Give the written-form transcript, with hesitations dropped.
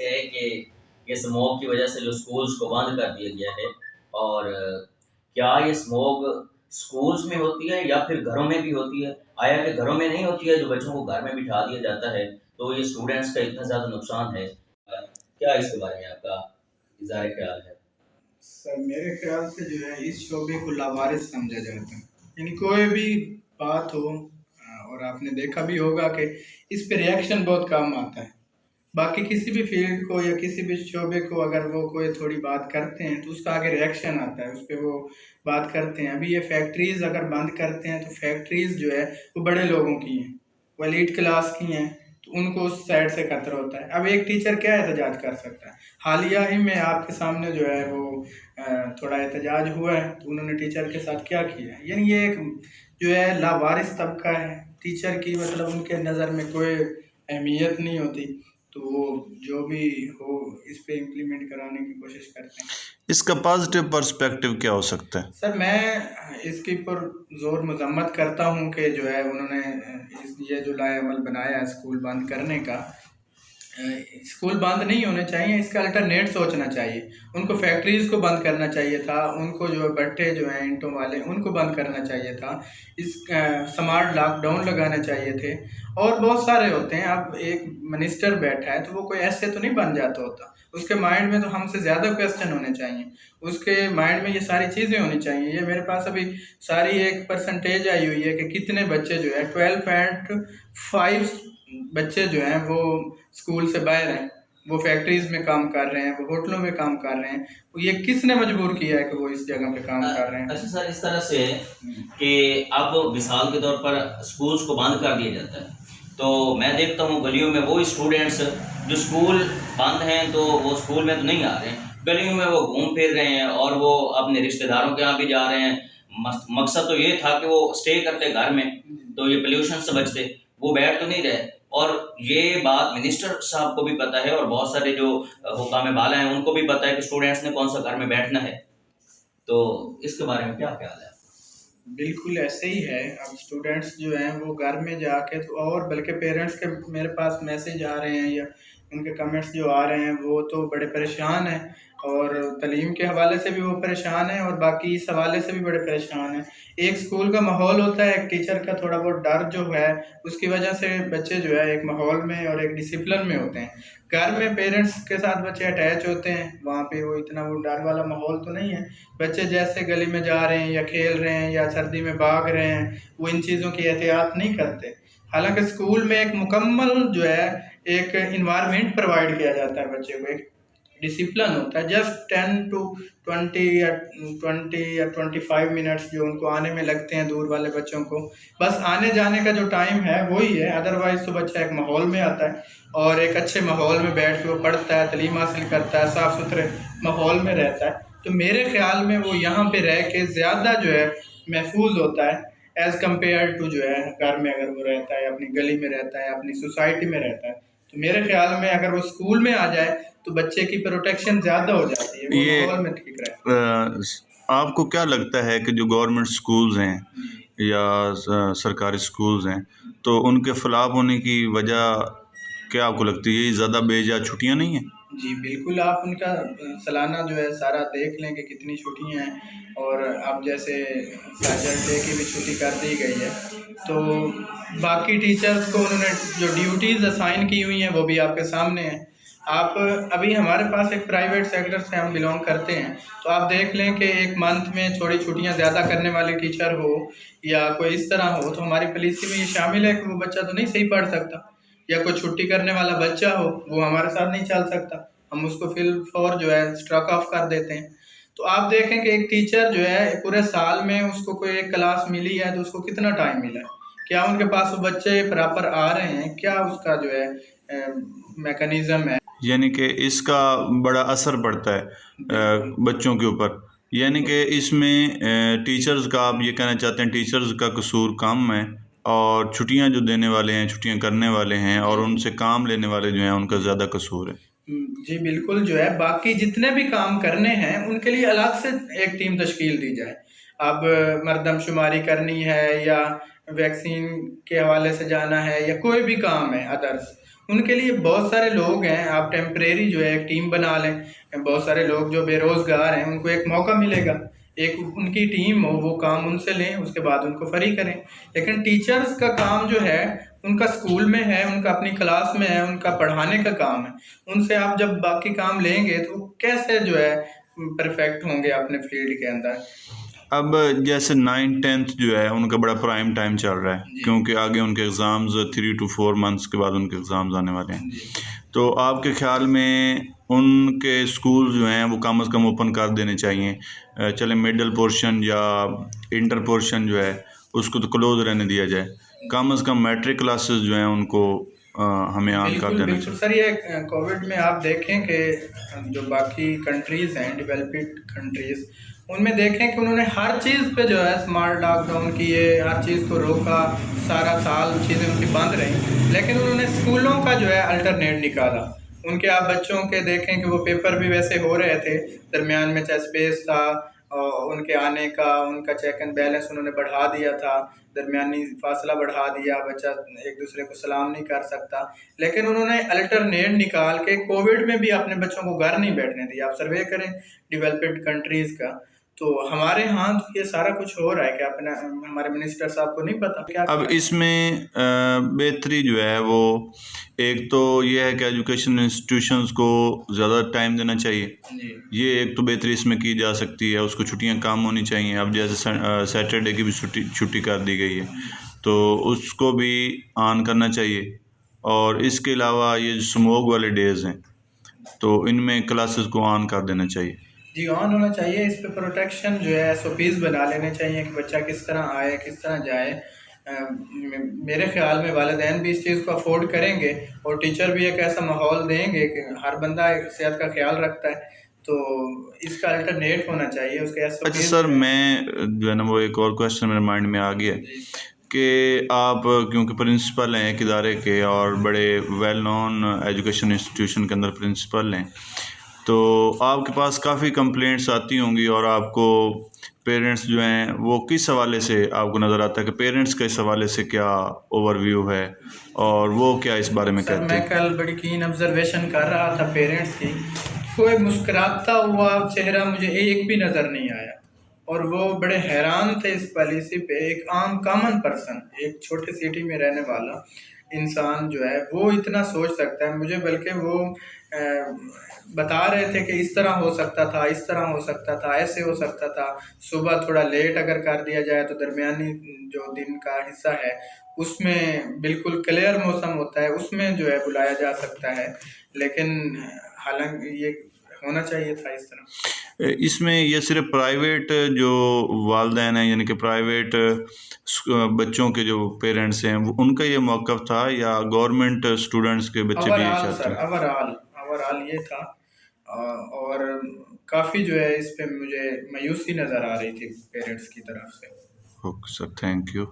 है कि ये स्मोक की वजह से जो स्कूल्स को बंद कर दिया गया है और क्या ये स्मोक स्कूल्स में होती है या फिर घरों में भी होती है? आया कि घरों में नहीं होती है, जो बच्चों को घर में बिठा दिया जाता है, तो ये स्टूडेंट्स का इतना ज़्यादा नुकसान है। क्या इसके बारे में आपका इज़हार ख़्याल है? सर मेरे ख्याल से जो है इस शोबे को लावारिस समझा जाता है। यानी कोई भी बात हो और आपने देखा भी होगा कि इस पे रिएक्शन बहुत कम आता है। बाकी किसी भी फील्ड को या किसी भी शोबे को अगर वो कोई थोड़ी बात करते हैं तो उसका आगे रिएक्शन आता है, उस पर वो बात करते हैं। अभी ये फैक्ट्रीज अगर बंद करते हैं तो फैक्ट्रीज जो है वो बड़े लोगों की हैं, वो एलीट क्लास की हैं, तो उनको उस साइड से खतरा होता है। अब एक टीचर क्या एहतजाज कर सकता है? हालिया ही में आपके सामने जो है वो थोड़ा एहतजाज हुआ है, तो उन्होंने टीचर के साथ क्या किया है। यानी ये एक जो है लावारिस तबका है, टीचर की मतलब उनके नज़र में कोई अहमियत नहीं होती, तो वो जो भी हो इस पे इम्प्लीमेंट कराने की कोशिश करते हैं। इसका पॉजिटिव पर्सपेक्टिव क्या हो सकता है? सर मैं इसके ऊपर ज़ोर मजम्मत करता हूँ कि जो है उन्होंने ये जो लाएअमल बनाया है स्कूल बंद करने का, स्कूल बंद नहीं होने चाहिए, इसका अल्टरनेट सोचना चाहिए। उनको फैक्ट्रीज़ को बंद करना चाहिए था, उनको जो भट्टे जो हैं ईंटों वाले उनको बंद करना चाहिए था, इस स्मार्ट लॉकडाउन लगाने चाहिए थे, और बहुत सारे होते हैं। अब एक मिनिस्टर बैठा है तो वो कोई ऐसे तो नहीं बन जाता होता, उसके माइंड में तो हमसे ज़्यादा क्वेश्चन होने चाहिए, उसके माइंड में ये सारी चीज़ें होनी चाहिए। ये मेरे पास अभी सारी एक परसेंटेज आई हुई है कि कितने बच्चे जो है 12.5 बच्चे जो हैं वो स्कूल से बाहर हैं, वो फैक्ट्रीज में काम कर रहे हैं, वो होटलों में काम कर रहे हैं। तो ये किसने मजबूर किया है कि वो इस जगह पे काम कर रहे हैं? अच्छा सर, इस तरह से कि अब मिसाल के तौर पर स्कूल्स को बंद कर दिया जाता है, तो मैं देखता हूँ गलियों में वो स्टूडेंट्स जो स्कूल बंद हैं तो वो स्कूल में तो नहीं आ रहे हैं, गलियों में वो घूम फिर रहे हैं और वो अपने रिश्तेदारों के यहाँ भी जा रहे हैं। मकसद तो ये था कि वो स्टे करते घर में, तो ये पोल्यूशन से बचते, वो बैठ तो नहीं रहे। और ये बात मिनिस्टर साहब को भी पता है और बहुत सारे जो हुकाम बाला हैं उनको भी पता है कि स्टूडेंट्स ने कौन सा घर में बैठना है। तो इसके बारे में क्या ख्याल है? बिल्कुल ऐसे ही है। अब स्टूडेंट्स जो हैं वो घर में जाके तो, और बल्कि पेरेंट्स के मेरे पास मैसेज आ रहे हैं या उनके कमेंट्स जो आ रहे हैं वो तो बड़े परेशान हैं, और तालीम के हवाले से भी वो परेशान हैं और बाकी इस हवाले से भी बड़े परेशान हैं। एक स्कूल का माहौल होता है, एक टीचर का थोड़ा बहुत डर जो है उसकी वजह से बच्चे जो है एक माहौल में और एक डिसिप्लिन में होते हैं। घर में पेरेंट्स के साथ बच्चे अटैच होते हैं, वहाँ पे वो इतना वो डर वाला माहौल तो नहीं है। बच्चे जैसे गली में जा रहे हैं या खेल रहे हैं या सर्दी में भाग रहे हैं, वो इन चीज़ों की एहतियात नहीं करते। हालांकि स्कूल में एक मुकम्मल जो है एक इन्वायरमेंट प्रोवाइड किया जाता है बच्चे को, एक डिसिप्लिन होता है। जस्ट 10 to 20 या 25 मिनट्स जो उनको आने में लगते हैं, दूर वाले बच्चों को बस आने जाने का जो टाइम है वही है। अदरवाइज तो बच्चा एक माहौल में आता है और एक अच्छे माहौल में बैठ के वो पढ़ता है, तालीम हासिल करता है, साफ़ सुथरे माहौल में रहता है। तो मेरे ख्याल में वो यहाँ पे रह के ज़्यादा जो है महफूज होता है एज़ कम्पेयर टू जो है घर में अगर वो रहता है, अपनी गली में रहता है, अपनी सोसाइटी में रहता है। तो मेरे ख्याल में अगर वो स्कूल में आ जाए तो बच्चे की प्रोटेक्शन ज़्यादा हो जाती है, वो ये माहौल में ठीक रहता है। आपको क्या लगता है कि जो गवर्नमेंट स्कूल्स हैं या सरकारी स्कूल्स हैं, तो उनके फ़्लॉप होने की वजह क्या आपको लगती है? ये ज़्यादा बेजा छुट्टियाँ नहीं हैं? जी, बिल्कुल। आप उनका सालाना जो है सारा देख लें कि कितनी छुट्टियाँ हैं, और अब जैसे सैटरडे डे की भी छुट्टी कर दी गई है, तो बाकी टीचर्स को उन्होंने जो ड्यूटीज़ असाइन की हुई हैं वो भी आपके सामने हैं। आप अभी हमारे पास एक प्राइवेट सेक्टर से हम बिलॉन्ग करते हैं, तो आप देख लें कि एक मंथ में थोड़ी छुट्टियाँ ज़्यादा करने वाले टीचर हो या कोई इस तरह हो, तो हमारी पॉलिसी में ये शामिल है कि वो बच्चा तो नहीं सही पढ़ सकता, या कोई छुट्टी करने वाला बच्चा हो वो हमारे साथ नहीं चल सकता, हम उसको फिल फॉर जो है स्ट्रक ऑफ कर देते हैं। तो आप देखें कि एक टीचर जो है पूरे साल में उसको कोई एक क्लास मिली है तो उसको कितना टाइम मिला है, क्या उनके पास वो बच्चे प्रॉपर आ रहे हैं, क्या उसका जो है मैकेनिज्म है। यानी कि इसका बड़ा असर पड़ता है बच्चों के ऊपर। यानी कि इसमें टीचर्स का, आप ये कहना चाहते हैं टीचर्स का कसूर कम है और छुट्टियां जो देने वाले हैं, छुट्टियां करने वाले हैं और उनसे काम लेने वाले जो हैं उनका ज़्यादा कसूर है? जी बिल्कुल। जो है बाकी जितने भी काम करने हैं उनके लिए अलग से एक टीम तश्कील दी जाए। अब मरदमशुमारी करनी है या वैक्सीन के हवाले से जाना है या कोई भी काम है अदर्स, उनके लिए बहुत सारे लोग हैं, आप टेम्परेरी जो है एक टीम बना लें, बहुत सारे लोग जो बेरोज़गार हैं उनको एक मौका मिलेगा, एक उनकी टीम हो, वो काम उनसे लें, उसके बाद उनको फ्री करें। लेकिन टीचर्स का काम जो है उनका स्कूल में है, उनका अपनी क्लास में है, उनका पढ़ाने का काम है। उनसे आप जब बाकी काम लेंगे तो कैसे जो है परफेक्ट होंगे अपने फील्ड के अंदर। अब जैसे 9th-10th जो है उनका बड़ा प्राइम टाइम चल रहा है, जी क्योंकि आगे उनके एग्ज़ाम्स 3 to 4 मंथ्स के बाद उनके एग्ज़ाम्स आने वाले हैं। जी तो आपके ख़्याल में उनके स्कूल जो हैं वो कम से कम ओपन कर देने चाहिए, चले मिडल पोर्शन या इंटर पोर्शन जो है उसको तो क्लोज़ रहने दिया जाए, कम से कम मैट्रिक क्लासेस जो हैं उनको हमें ऑन कर बिल्कुल देना बिल्कुल चाहिए। सर, ये कोविड में आप देखें कि जो बाकी कंट्रीज़ हैं, डेवलप्ड कंट्रीज़, उनमें देखें कि उन्होंने हर चीज़ पे जो है स्मार्ट लॉकडाउन किए, हर चीज़ को रोका, सारा साल चीज़ें उनकी बंद रहीं, लेकिन उन्होंने स्कूलों का जो है अल्टरनेट निकाला। उनके आप बच्चों के देखें कि वो पेपर भी वैसे हो रहे थे, दरमियान में चाहे स्पेस था, उनके आने का, उनका चेक एंड बैलेंस उन्होंने बढ़ा दिया था, दरमियानी फासला बढ़ा दिया, बच्चा एक दूसरे को सलाम नहीं कर सकता, लेकिन उन्होंने अल्टरनेट निकाल के कोविड में भी अपने बच्चों को घर नहीं बैठने दिया। आप सर्वे करें डेवलप्ड कंट्रीज़ का, तो हमारे यहाँ तो ये सारा कुछ हो रहा है कि अपना हमारे मिनिस्टर साहब को नहीं पता क्या अब इसमें बेहतरी जो है वो एक तो ये है कि एजुकेशन इंस्टीट्यूशंस को ज़्यादा टाइम देना चाहिए, जी ये एक तो बेहतरी इसमें की जा सकती है। उसको छुट्टियां कम होनी चाहिए। अब जैसे सैटरडे की भी छुट्टी कर दी गई है तो उसको भी ऑन करना चाहिए। और इसके अलावा ये जो स्मोक वाले डेज़ हैं तो इनमें क्लासेस को ऑन कर देना चाहिए। जी ऑन होना चाहिए। इस पे प्रोटेक्शन जो है SOPs बना लेने चाहिए कि बच्चा किस तरह आए, किस तरह जाए। मेरे ख्याल में वालिदैन भी इस चीज़ को अफोर्ड करेंगे और टीचर भी एक ऐसा माहौल देंगे कि हर बंदा एक सेहत का ख्याल रखता है, तो इसका अल्टरनेट होना चाहिए उसके अच्छा SOPs सर, जो हैं। मैं जो है ना वो एक और क्वेश्चन मेरे माइंड में आ गया जी कि आप क्योंकि प्रिंसिपल हैं एक इदारे के और बड़े वेल नोन एजुकेशन इंस्टीट्यूशन के अंदर प्रिंसिपल हैं, तो आपके पास काफ़ी कंप्लेंट्स आती होंगी और आपको पेरेंट्स जो हैं वो किस हवाले से आपको नज़र आता है कि पेरेंट्स के इस हवाले से क्या ओवरव्यू है और वो क्या इस बारे में सर, कहते मैं हैं? कल बड़ी कीन ऑब्जर्वेशन कर रहा था पेरेंट्स की, कोई मुस्कुराता हुआ चेहरा मुझे एक भी नज़र नहीं आया और वो बड़े हैरान थे इस पॉलिसी पे। एक आम कॉमन पर्सन, एक छोटे सिटी में रहने वाला इंसान जो है वो इतना सोच सकता है। मुझे बल्कि वो बता रहे थे कि इस तरह हो सकता था, इस तरह हो सकता था, ऐसे हो सकता था, सुबह थोड़ा लेट अगर कर दिया जाए तो दरमियानी जो दिन का हिस्सा है उसमें बिल्कुल क्लियर मौसम होता है, उसमें जो है बुलाया जा सकता है। लेकिन हालांकि ये होना चाहिए था इस तरह। इसमें ये सिर्फ प्राइवेट जो वालदैन हैं यानी कि प्राइवेट बच्चों के जो पेरेंट्स हैं उनका ये मौक़िफ़ था या गवर्नमेंट स्टूडेंट्स के बच्चे भी यही ओवरऑल चाहते सर, हैं? ओवरऑल ये था। और काफ़ी जो है इस पे मुझे मायूसी नज़र आ रही थी पेरेंट्स की तरफ से। Okay sir, thank you.